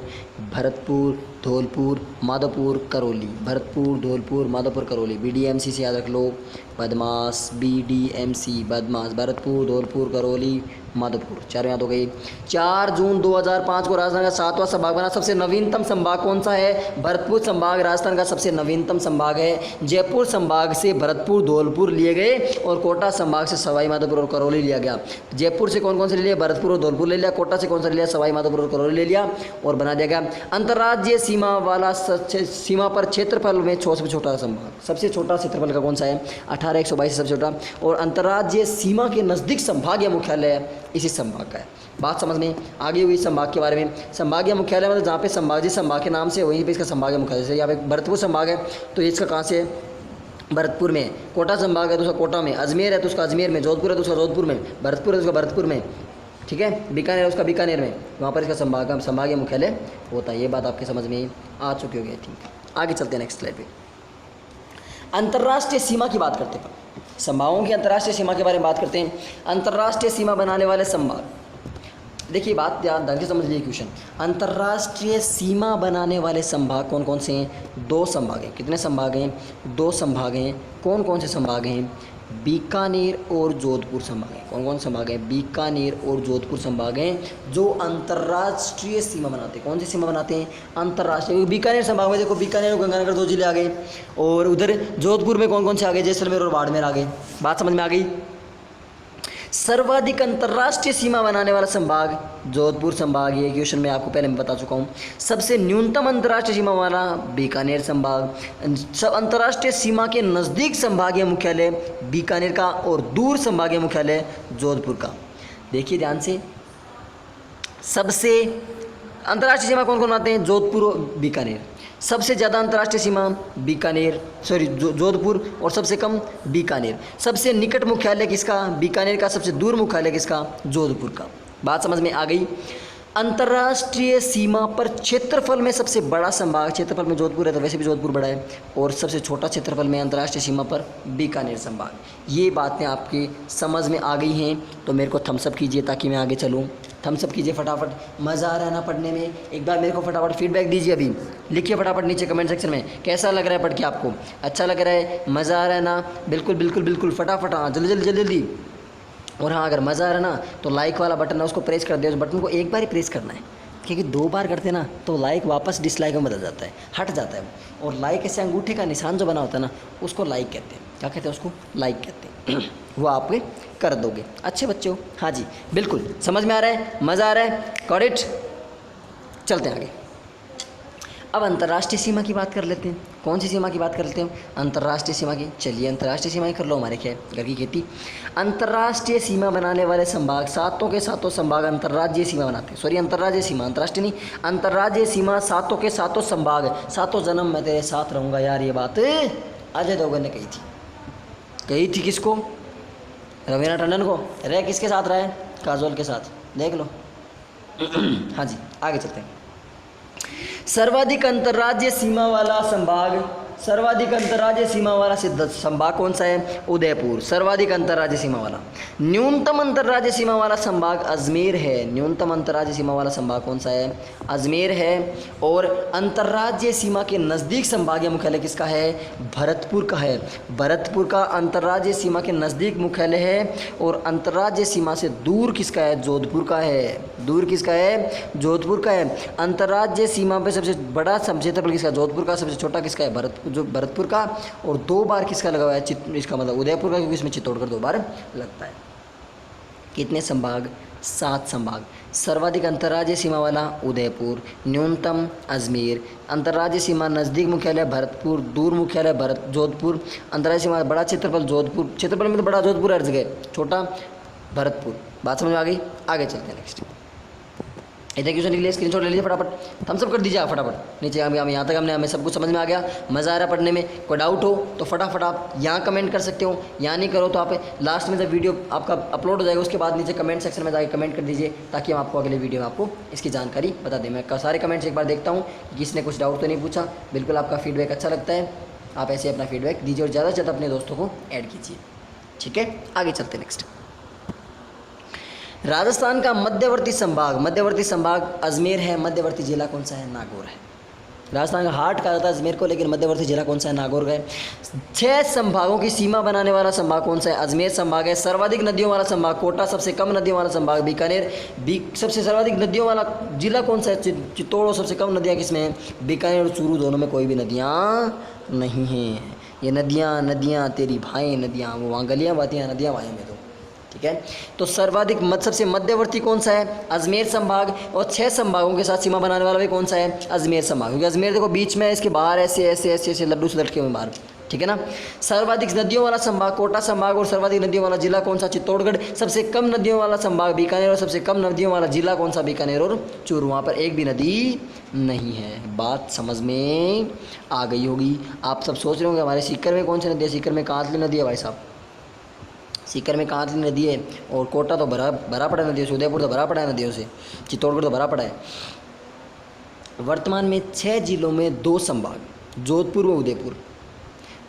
भरतपुर, धौलपुर, माधोपुर, करौली, भरतपुर, धौलपुर, माधोपुर, करौली, BDMC से याद रख लो। बदमाश, BDMC बदमाश, भरतपुर, धौलपुर, करौली, माधोपुर, चारों याद हो गई। 4 जून 2005 को राजस्थान का 7वां संभाग बना। सबसे नवीनतम संभाग कौन सा है? भरतपुर संभाग राजस्थान का सबसे नवीनतम संभाग है। जयपुर संभाग से भरतपुर, धौलपुर लिए गए और कोटा संभाग से सवाई माधोपुर और करौली लिया गया। जयपुर से कौन कौन से ले लिया? भरतपुर और धौलपुर ले लिया। कोटा से कौन सा ले लिया? सवाई माधोपुर और करौली ले लिया और बना दिया गया अंतर्राज्यीय सीमा वाला सीमा पर क्षेत्रफल में सबसे छोटा संभाग। सबसे छोटा क्षेत्रफल का कौन सा है? 18,122 सबसे छोटा। और अंतर्राज्यीय सीमा के नज़दीक संभागीय मुख्यालय इसी संभाग का है। बात समझ में आगे हुई संभाग के बारे में। संभागीय मुख्यालय मतलब जहाँ पे संभाग जिस संभाग के नाम से वहीं पे इसका संभागीय मुख्यालय। जैसे यहाँ पे भरतपुर संभाग है तो इसका कहाँ से? भरतपुर में। कोटा संभाग है तो उसका कोटा में। अजमेर है तो उसका अजमेर में। जोधपुर है तो उसका जोधपुर में। भरतपुर है तो उसका भरतपुर में। ठीक है। बीकानेर है उसका बीकानेर में। वहाँ पर इसका संभागीय मुख्यालय होता है। ये बात आपके समझ में आ चुकी होगी। ठीक, आगे चलते हैं नेक्स्ट स्लाइड पे। अंतर्राष्ट्रीय सीमा की बात करते हैं। संभागों की अंतर्राष्ट्रीय सीमा के बारे में बात करते हैं। अंतर्राष्ट्रीय सीमा बनाने वाले संभाग, देखिए बात ध्यान ढंग से समझ लीजिए क्वेश्चन। अंतर्राष्ट्रीय सीमा बनाने वाले संभाग कौन कौन से हैं? 2 संभाग हैं। कितने संभाग हैं? 2 संभाग हैं। कौन कौन से संभाग हैं? बीकानेर और जोधपुर संभाग हैं। कौन कौन संभाग हैं? बीकानेर और जोधपुर संभाग हैं जो अंतर्राष्ट्रीय सीमा बनाते हैं। कौन सी सीमा बनाते हैं? अंतर्राष्ट्रीय। बीकानेर संभाग में देखो बीकानेर और गंगानगर 2 जिले आ गए और उधर जोधपुर में कौन कौन से आ गए? जैसलमेर और बाड़मेर आ गए। बात समझ में आ गई। सर्वाधिक अंतर्राष्ट्रीय सीमा बनाने वाला संभाग जोधपुर संभाग। ये क्वेश्चन मैं आपको पहले मैं बता चुका हूँ। सबसे न्यूनतम अंतर्राष्ट्रीय सीमा वाला बीकानेर संभाग। सब अंतर्राष्ट्रीय सीमा के नज़दीक संभागीय मुख्यालय बीकानेर का और दूर संभागीय मुख्यालय जोधपुर का। देखिए ध्यान से, सबसे अंतर्राष्ट्रीय सीमा कौन कौन आते हैं? जोधपुर और बीकानेर। सबसे ज़्यादा अंतर्राष्ट्रीय सीमा बीकानेर जोधपुर और सबसे कम बीकानेर। सबसे निकट मुख्यालय किसका? बीकानेर का। सबसे दूर मुख्यालय किसका? जोधपुर का। बात समझ में आ गई। अंतर्राष्ट्रीय सीमा पर क्षेत्रफल में सबसे बड़ा संभाग, क्षेत्रफल में जोधपुर है तो वैसे भी जोधपुर बड़ा है, और सबसे छोटा क्षेत्रफल में अंतर्राष्ट्रीय सीमा पर बीकानेर संभाग। ये बातें आपकी समझ में आ गई हैं तो मेरे को थम्सअप कीजिए ताकि मैं आगे चलूँ। थम्सअप कीजिए फटाफट। मज़ा आ रहा है ना पढ़ने में? एक बार मेरे को फटाफट फीडबैक दीजिए। अभी लिखिए फटाफट नीचे कमेंट सेक्शन में कैसा लग रहा है पढ़ के। आपको अच्छा लग रहा है? मज़ा आ रहा है ना? बिल्कुल बिल्कुल बिल्कुल फटाफट। हाँ जल्दी जल्दी जल्दी जल्दी। और हाँ अगर मज़ा आ रहा है ना तो लाइक वाला बटन है उसको प्रेस कर दिया। उस बटन को एक बार ही प्रेस करना है क्योंकि 2 बार करते ना तो लाइक वापस डिसलाइक में बदल जाता है, हट जाता है। और लाइक ऐसे अंगूठे का निशान जो बना होता है ना उसको लाइक कहते हैं। क्या कहते हैं उसको? लाइक कहते हैं। वो आप कर दोगे। अच्छे बच्चे हो। हाँ जी बिल्कुल समझ में आ रहा है, मज़ा आ रहा है। Got it. चलते हैं आगे। अब अंतर्राष्ट्रीय सीमा की बात कर लेते हैं। कौन सी सीमा की बात कर लेते हैं? अंतर्राष्ट्रीय सीमा की। चलिए अंतर्राष्ट्रीय सीमा ही कर लो। हमारे क्या घर की खेती। अंतर्राष्ट्रीय सीमा बनाने वाले संभाग, सातों के सातों संभाग अंतर्राज्यीय सीमा बनाते हैं। सॉरी अंतर्राज्यीय सीमा, अंतर्राष्ट्रीय नहीं, अंतर्राज्यीय सीमा। सातों के सातों संभाग। सातों जन्म मैं तेरे साथ रहूँगा। यार ये बात अजय देवगन ने कही थी। कही थी किसको? रवीना टंडन को। रह किसके साथ रहा है? काजोल के साथ। देख लो। हाँ जी आगे चलते हैं। सर्वाधिक अंतर्राज्यीय सीमा वाला संभाग, सर्वाधिक अंतर्राज्यीय सीमा वाला संभाग कौन सा है? उदयपुर। सर्वाधिक अंतर्राज्यीय सीमा वाला। न्यूनतम अंतर्राज्यीय सीमा वाला संभाग अजमेर है। न्यूनतम अंतर्राज्यीय सीमा वाला संभाग कौन सा है? अजमेर है। और अंतर्राज्यीय सीमा के नज़दीक संभागीय मुख्यालय किसका है? भरतपुर का है। भरतपुर का अंतर्राज्यीय सीमा के नज़दीक मुख्यालय है और अंतर्राज्यीय सीमा से दूर किसका है? जोधपुर का है। दूर किसका है? जोधपुर का है। अंतर्राज्यीय सीमा पे सबसे बड़ा क्षेत्रफल किसका? जोधपुर का। सबसे छोटा किसका है? भरतपुर का। और 2 बार किसका लगा हुआ है? इसका मतलब उदयपुर का, क्योंकि इसमें चित्तौड़गढ़ 2 बार लगता है। कितने संभाग? 7 संभाग। सर्वाधिक अंतर्राज्यीय सीमा वाला उदयपुर, न्यूनतम अजमेर। अंतर्राज्यीय सीमा नज़दीक मुख्यालय भरतपुर, दूर मुख्यालय जोधपुर। अंतर्राज्यीय सीमा बड़ा क्षेत्रफल जोधपुर। क्षेत्रफल में तो बड़ा जोधपुर हर जगह, छोटा भरतपुर। बात समझ में आ गई? आगे चलते हैं नेक्स्ट। इधर क्वेश्चन के लिए स्क्रीनशॉट ले लीजिए फटाफट। थम्सअप कर दीजिए आप फटाफट नीचे। हम यहाँ तक हमें सब कुछ समझ में आ गया। मज़ा आ रहा है पढ़ने में? कोई डाउट हो तो फटाफट आप यहाँ कमेंट कर सकते हो। यहाँ नहीं करो तो आप लास्ट में जब वीडियो आपका अपलोड हो जाएगा उसके बाद नीचे कमेंट सेक्शन में जाकर कमेंट कर दीजिए ताकि हम आपको अगले वीडियो में आपको इसकी जानकारी बता दें। मैं सारे कमेंट्स एक बार देखता हूँ कि किसी ने कुछ डाउट तो नहीं पूछा। बिल्कुल आपका फीडबैक अच्छा लगता है। आप ऐसे अपना फीडबैक दीजिए और ज़्यादा से ज़्यादा अपने दोस्तों को ऐड कीजिए। ठीक है आगे चलते नेक्स्ट। राजस्थान का मध्यवर्ती संभाग अजमेर है, मध्यवर्ती जिला कौन सा है? नागौर है। राजस्थान का हार्ट कहा जाता है अजमेर को, लेकिन मध्यवर्ती जिला कौन सा है? नागौर का है। 6 संभागों की सीमा बनाने वाला संभाग कौन सा है? अजमेर संभाग है। सर्वाधिक नदियों वाला संभाग कोटा, सबसे कम नदियों वाला संभाग बीकानेर। सबसे सर्वाधिक नदियों वाला जिला कौन सा है? चित्तौड़। और सबसे कम नदियाँ किसमें हैं? बीकानेर और चूरू, दोनों में कोई भी नदियाँ नहीं हैं। ये नदियाँ तेरी भाई नदियाँ, वो वहाँ गलियाँ बहती हैं, नदियाँ भाई में तो, ठीक है। तो सर्वाधिक सबसे मध्यवर्ती कौन सा है? अजमेर संभाग। और 6 संभागों के साथ सीमा बनाने वाला भी कौन सा है? अजमेर संभाग, क्योंकि अजमेर देखो बीच में, इसके बाहर ऐसे लड्डू से लटके हुए बाहर, ठीक है ना। सर्वाधिक नदियों वाला संभाग कोटा संभाग, और सर्वाधिक नदियों वाला जिला कौन सा? चित्तौड़गढ़। सबसे कम नदियों वाला संभाग बीकानेर, और सबसे कम नदियों वाला जिला कौन सा? बीकानेर और चूरू। वहाँ पर एक भी नदी नहीं है। बात समझ में आ गई होगी। आप सब सोच रहे होंगे हमारे सीकर में कौन सी नदी है? सीकर में कांतली नदी है भाई साहब, सीकर में कांतली नदी है। और कोटा तो भरा पड़ा है नदियों से, उदयपुर तो भरा पड़ा है नदियों से, चित्तौड़गढ़ तो भरा पड़ा है। वर्तमान में 6 जिलों में 2 संभाग, जोधपुर व उदयपुर,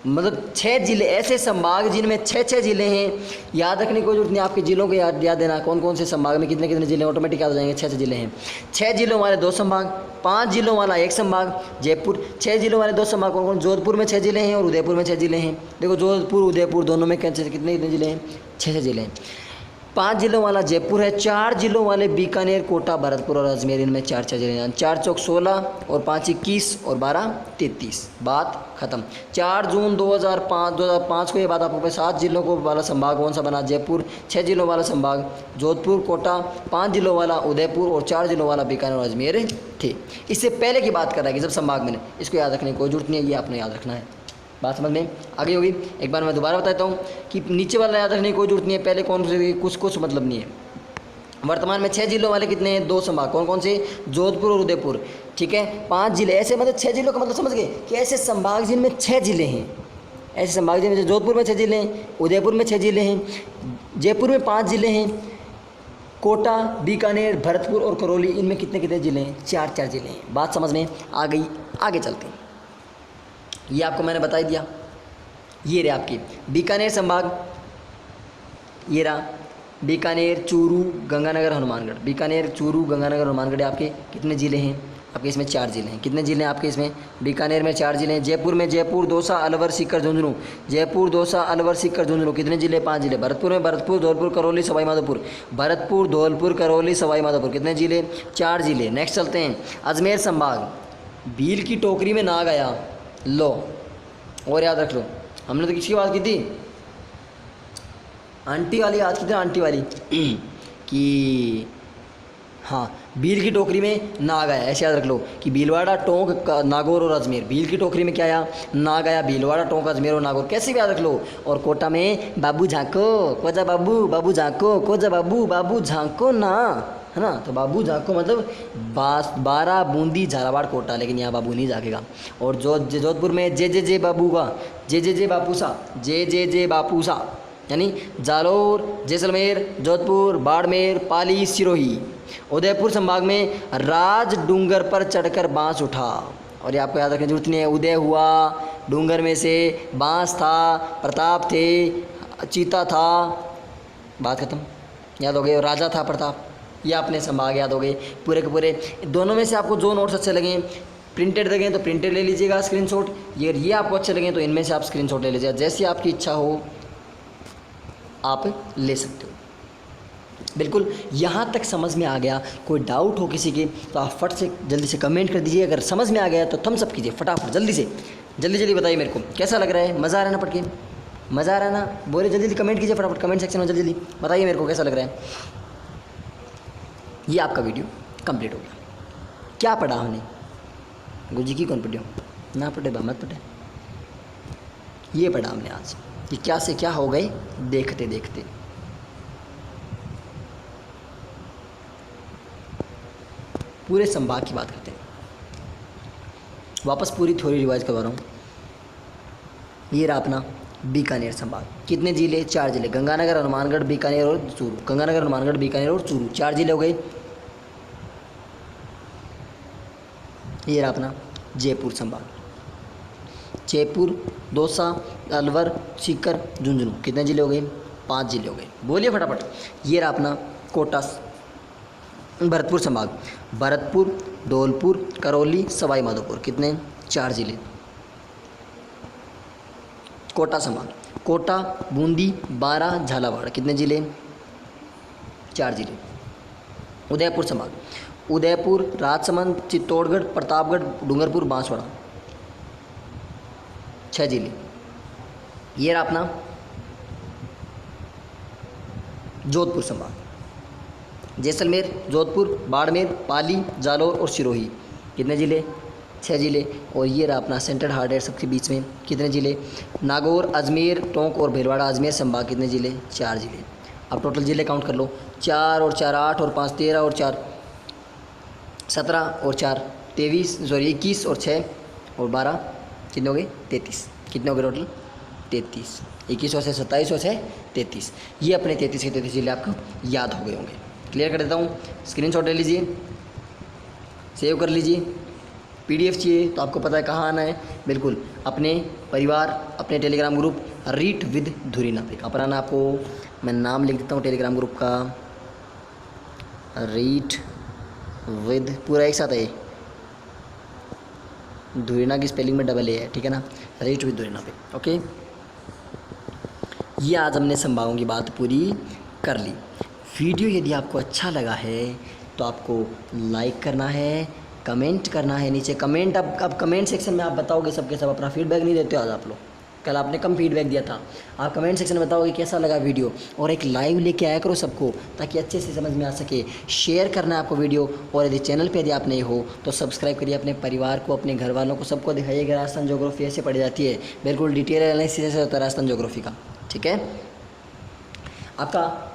मतलब 6 जिले ऐसे संभाग जिनमें 6 जिले हैं। याद रखने की जरूरत नहीं, आपके जिलों को याद देना, कौन कौन से संभाग में कितने कितने जिले, ऑटोमेटिक याद हो जाएंगे। 6 जिले हैं। 6 जिलों वाले 2 संभाग, 5 जिलों वाला 1 संभाग जयपुर। 6 जिलों वाले 2 संभाग कौन कौन? जोधपुर में 6 जिले हैं और उदयपुर में 6 जिले हैं। देखो जोधपुर उदयपुर दोनों में कितने कितने जिले हैं? 6 जिले हैं। 5 जिलों वाला जयपुर है। 4 जिलों वाले बीकानेर, कोटा, भरतपुर और अजमेर, इनमें 4 जिले हैं। 4 चौक 16 और 5 21 और 12 33। बात खत्म। 4 जून 2005 को ये बात आपको 7 जिलों को वाला संभाग कौन सा बना? जयपुर। 6 जिलों वाला संभाग जोधपुर, कोटा, 5 जिलों वाला उदयपुर और 4 जिलों वाला बीकानेर और अजमेर थे। इससे पहले की बात कर रहा है कि जब संभाग मैंने, इसको याद रखने की कोई जरूरत नहीं है, ये आपने याद रखना है। बात समझ में आ गई होगी। एक बार मैं दोबारा बताता हूँ कि नीचे वाला याद रखने की कोई जरूरत नहीं है, पहले कौन से कुछ मतलब नहीं है। वर्तमान में 6 जिलों वाले कितने हैं? 2 संभाग। कौन कौन से? जोधपुर और उदयपुर, ठीक है। 5 जिले ऐसे, मतलब 6 जिलों का मतलब समझ गए कि ऐसे संभाग जिनमें 6 जिले हैं। ऐसे संभाग जिनमें जोधपुर में 6 जिले हैं, उदयपुर में 6 जिले हैं, जयपुर में 5 जिले हैं, कोटा, बीकानेर, भरतपुर और करौली, इनमें कितने कितने जिले हैं? 4 जिले हैं। बात समझ में आ गई। आगे चलते हैं। ये आपको मैंने बता ही दिया। ये रहे आपकी बीकानेर संभाग, ये रहा बीकानेर, चूरू, गंगानगर, हनुमानगढ़। बीकानेर, चूरू, गंगानगर, हनुमानगढ़ आपके कितने ज़िले हैं? आपके इसमें 4 ज़िले हैं। कितने ज़िले हैं आपके इसमें? बीकानेर में 4 ज़िले हैं। जयपुर में जयपुर, दौसा, अलवर, सीकर, झुंझुनू। जयपुर, दौसा, अलवर, सीकर, झुंझुनू, कितने ज़िले? 5 ज़िले। भरतपुर में भरतपुर, धौलपुर, करौली, सवाई माधोपुर। भरतपुर, धौलपुर, करौली, सवाई माधोपुर, कितने ज़िले? 4 ज़िले। नेक्स्ट चलते हैं। अजमेर संभाग, भील की टोकरी में नाग आया, लो और याद रख लो, हमने तो किसकी बात की थी? आंटी वाली याद की थी, आंटी वाली कि हाँ, भील की टोकरी में नाग आया। ऐसे याद रख लो कि भीलवाड़ा, टोंक, नागौर और अजमेर। भील की टोकरी में क्या आया? नाग आया। भीलवाड़ा, टोंक, अजमेर और नागौर, कैसे भी याद रख लो। और कोटा में बाबू झांको, कोजा बाबू, बाबू झांको, कोजा बाबू, बाबू झांको ना, है ना। तो बाबू झांको मतलब 12 बूंदी, झालावाड़, कोटा, लेकिन यहाँ बाबू नहीं झाँकेगा। और जोधपुर में जे बाबू का, जे बापूसा, जे बापूसा, यानी जालोर, जैसलमेर, जोधपुर, बाड़मेर, पाली, सिरोही। उदयपुर संभाग में राज डूंगर पर चढ़कर बांस उठा, और ये आपको याद रखने की जरूरत नहीं है। उदय हुआ, डूंगर में से बांस था, प्रताप थे, चीता था, बात खत्म, याद हो गई। और राजा था प्रताप। ये आपने संभाग याद हो गए पूरे के पूरे। दोनों में से आपको जो नोट्स अच्छे लगे, प्रिंटेड लगे तो प्रिंटेड ले लीजिएगा स्क्रीनशॉट, ये आपको अच्छे लगे तो इनमें से आप स्क्रीनशॉट ले लीजिएगा, जैसी आपकी इच्छा हो आप ले सकते हो। बिल्कुल यहाँ तक समझ में आ गया? कोई डाउट हो किसी के तो आप फट से जल्दी से कमेंट कर दीजिए। अगर समझ में आ गया तो थम्स अप कीजिए फटाफट, जल्दी से, जल्दी बताइए मेरे को कैसा लग रहा है। मज़ा आ रहा है ना पढ़ के? मज़ा आ रहा है ना? बोले जल्दी कमेंट कीजिए फटाफट, कमेंट सेक्शन में जल्दी बताइए मेरे को कैसा लग रहा है। ये आपका वीडियो कंप्लीट हो गया। क्या पढ़ा हमने? गुरुजी की कौन पढ़ी हो ना पढ़े, मत पढ़े। ये पढ़ा हमने आज कि क्या से क्या हो गए देखते देखते। पूरे संभाग की बात करते हैं। वापस पूरी थ्योरी रिवाइज करवा रहा हूँ। ये रहा अपना बीकानेर संभाग। कितने जिले? 4 जिले, गंगानगर, हनुमानगढ़, बीकानेर और चूरू। गंगानगर, हनुमानगढ़, बीकानेर और चूरू, 4 जिले हो गए। ये रहा अपना जयपुर संभाग। जयपुर, दौसा, अलवर, सीकर, झुंझुनू, कितने जिले हो गए? 5 जिले हो गए। बोलिए फटाफट। ये रहा अपना कोटा भरतपुर संभाग, भरतपुर, धौलपुर, करौली, सवाई माधोपुर, कितने? 4 जिले। कोटा संभाग, कोटा, बूंदी, बारां, झालावाड़, कितने जिले? 4 जिले। उदयपुर संभाग, उदयपुर, राजसमंद, चित्तौड़गढ़, प्रतापगढ़, डूंगरपुर, बांसवाड़ा, 6 जिले। ये रहा अपना जोधपुर संभाग, जैसलमेर, जोधपुर, बाड़मेर, पाली, जालौर और सिरोही, कितने जिले? 6 जिले। और ये रहा अपना सेंट्रल हार्ट है सबके बीच में, कितने जिले? नागौर, अजमेर, टोंक और भीलवाड़ा, अजमेर संभाग, कितने जिले? 4 जिले। अब टोटल जिले काउंट कर लो, 4 और 4 8 और 5 13 और 4 17 और 4 23 सॉरी 21 और 6 और 12, कितने हो गए? 33। कितने हो गए टोटल? 33। 21 और 6 27 और 6 33। ये अपने 33 के 33 जिले आपको याद हो गए होंगे। क्लियर कर देता हूँ, स्क्रीनशॉट ले लीजिए, सेव कर लीजिए। PDF चाहिए तो आपको पता है कहाँ आना है, बिल्कुल अपने परिवार, अपने टेलीग्राम ग्रुप रीट विद धुरीना पे। अपना ना आपको मैं नाम लिख देता हूँ टेलीग्राम ग्रुप का, रीट विद, पूरा एक साथ है, धुरीना की स्पेलिंग में डबल ए है, ठीक है ना, रीट विद धुरीना पे। ओके, ये आज हमने संभागों की बात पूरी कर ली। वीडियो यदि आपको अच्छा लगा है तो आपको लाइक करना है, कमेंट करना है नीचे। कमेंट अब कमेंट सेक्शन में आप बताओगे सबके सब अपना फीडबैक नहीं देते हो आज आप लोग, कल आपने कम फीडबैक दिया था। आप कमेंट सेक्शन में बताओगे कैसा लगा वीडियो, और एक लाइव लेके आया करो सबको ताकि अच्छे से समझ में आ सके। शेयर करना है आपको वीडियो, और यदि चैनल पे यदि आप नहीं हो तो सब्सक्राइब करिए, अपने परिवार को, अपने घर वालों को, सबको दिखाइएगा राजस्थान ज्योग्राफी ऐसे पढ़ी जाती है, बिल्कुल डिटेल एनालिसिस ऐसे होता है राजस्थान ज्योग्राफी का। ठीक है, आपका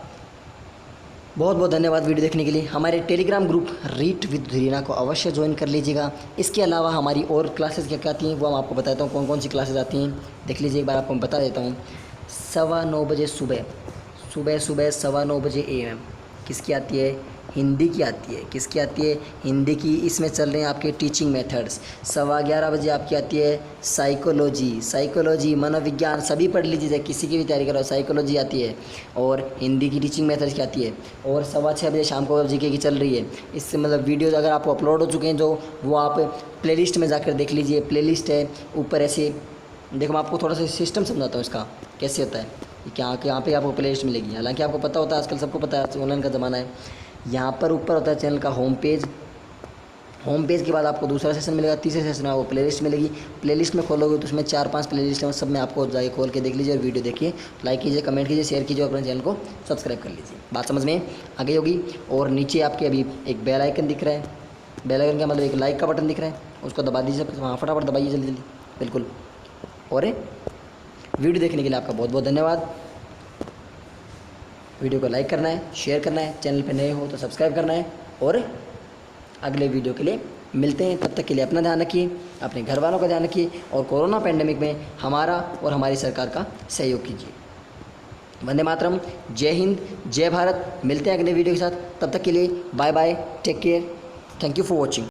बहुत बहुत धन्यवाद वीडियो देखने के लिए। हमारे टेलीग्राम ग्रुप रीट विद धुरीना को अवश्य ज्वाइन कर लीजिएगा। इसके अलावा हमारी और क्लासेस क्या क्या आती हैं वो हम आपको बताता हूँ, कौन कौन सी क्लासेस आती हैं देख लीजिए एक बार, आपको मैं बता देता हूँ। 9:15 बजे सुबह 9:15 बजे AM किसकी आती है? हिंदी की आती है। किसकी आती है? हिंदी की। इसमें चल रहे हैं आपके टीचिंग मेथड्स। 11:15 बजे आपकी आती है साइकोलॉजी, मनोविज्ञान, सभी पढ़ लीजिए, किसी की भी तैयारी करो, साइकोलॉजी आती है। और हिंदी की टीचिंग मेथड्स की आती है। और 6:15 बजे शाम को GK की चल रही है। इससे मतलब वीडियोज़ अगर आपको अपलोड हो चुके हैं जो, वो आप प्लेलिस्ट में जाकर देख लीजिए। प्लेलिस्ट है ऊपर ऐसे, देखो मैं आपको थोड़ा सा सिस्टम समझाता हूँ इसका कैसे होता है। क्या यहाँ पे आपको प्लेलिस्ट मिलेगी, हालांकि आपको पता होता है, आजकल सबको पता है, ऑनलाइन का ज़माना है। यहाँ पर ऊपर होता है चैनल का होम पेज के बाद आपको दूसरा सेशन मिलेगा, तीसरे सेशन में आपको प्लेलिस्ट मिलेगी। प्लेलिस्ट में खोलोगे तो उसमें 4-5 प्लेलिस्ट हैं, सब में आपको जाके खोल के देख लीजिए और वीडियो देखिए, लाइक कीजिए, कमेंट कीजिए, शेयर कीजिए, अपने चैनल को सब्सक्राइब कर लीजिए। बात समझ में आ गई होगी। और नीचे आपके अभी एक बेल आइकन दिख रहा है, बेल आइकन का मतलब एक लाइक का बटन दिख रहा है, उसको दबा दीजिए, वहाँ फटाफट दबाइए जल्दी जल्दी, बिल्कुल। और वीडियो देखने के लिए आपका बहुत बहुत धन्यवाद। वीडियो को लाइक करना है, शेयर करना है, चैनल पे नए हो तो सब्सक्राइब करना है, और अगले वीडियो के लिए मिलते हैं। तब तक के लिए अपना ध्यान रखिए, अपने घर वालों का ध्यान रखिए, और कोरोना पैंडेमिक में हमारा और हमारी सरकार का सहयोग कीजिए। वंदे मातरम, जय हिंद, जय भारत। मिलते हैं अगले वीडियो के साथ, तब तक के लिए bye bye, take care, thank you for watching.